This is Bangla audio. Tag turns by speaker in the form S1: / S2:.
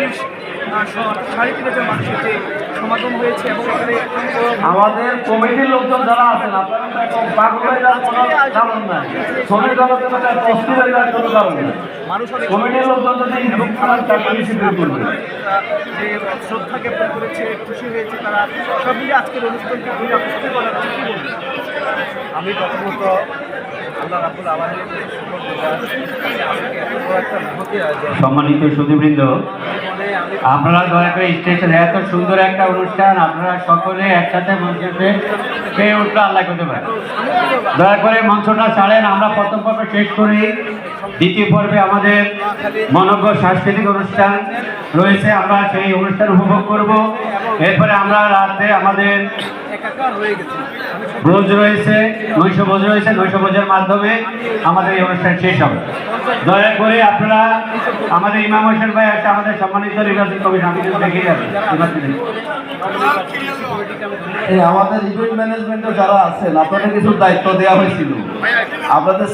S1: 3,500 মানুষের যে সমাগম হয়েছে এবং এখানে
S2: আমাদের কমিটির লোকজন যারা আছেন আপনারা পাগল হয়ে যাওয়ার কোনো কারণ নাই, শ্রমিক জগতের মধ্যে অস্থির হয়ে যাওয়ার কোনো কারণ নেই। কমিটির লোকজন যদি এবং খারাপ চাকরি শিবির করবে
S1: যে শ্রদ্ধা জ্ঞাপন করেছে, খুশি হয়েছে, তারা সব মিলে আজকের অনুষ্ঠানকে ঘিরে আপনি বলার কি বলবেন?
S3: আমি প্রথমত আল্লাহ রাব্বুল আলামিনের একটা মহতি আয়োজন
S2: সম্মানিত সুধীবৃন্দ, আপনারা দয়া করে স্টেশন এত সুন্দর একটা অনুষ্ঠান আপনারা সকলে একসাথে মঞ্চে পেয়ে উঠলে আল্লাহ করতে পারে। দয়া করে মঞ্চটা ছাড়েন, আমরা প্রথম পর্বে শেষ করি। দ্বিতীয় পর্বে আমাদের মনোজ্ঞ সাংস্কৃতিক অনুষ্ঠান রয়েছে, আমরা সেই অনুষ্ঠান উপভোগ করব। এরপরে আমরা রাতে আমাদের ভোজ রয়েছে, নৈশভোজ রয়েছে, নৈশভোজের মাধ্যমে আমাদের এই অনুষ্ঠান শেষ হবে। দয়া করে আপনারা আমাদের ইমাম হোসেন ভাই আছে, আমাদের সম্মানিত নির্বাচন কমিটি, আমি কিন্তু দেখে যাবেন আমাদের ইভেন্ট ম্যানেজমেন্টে যারা আছেন আপনাদের কিছু দায়িত্ব দেওয়া হয়েছিল। আপনাদের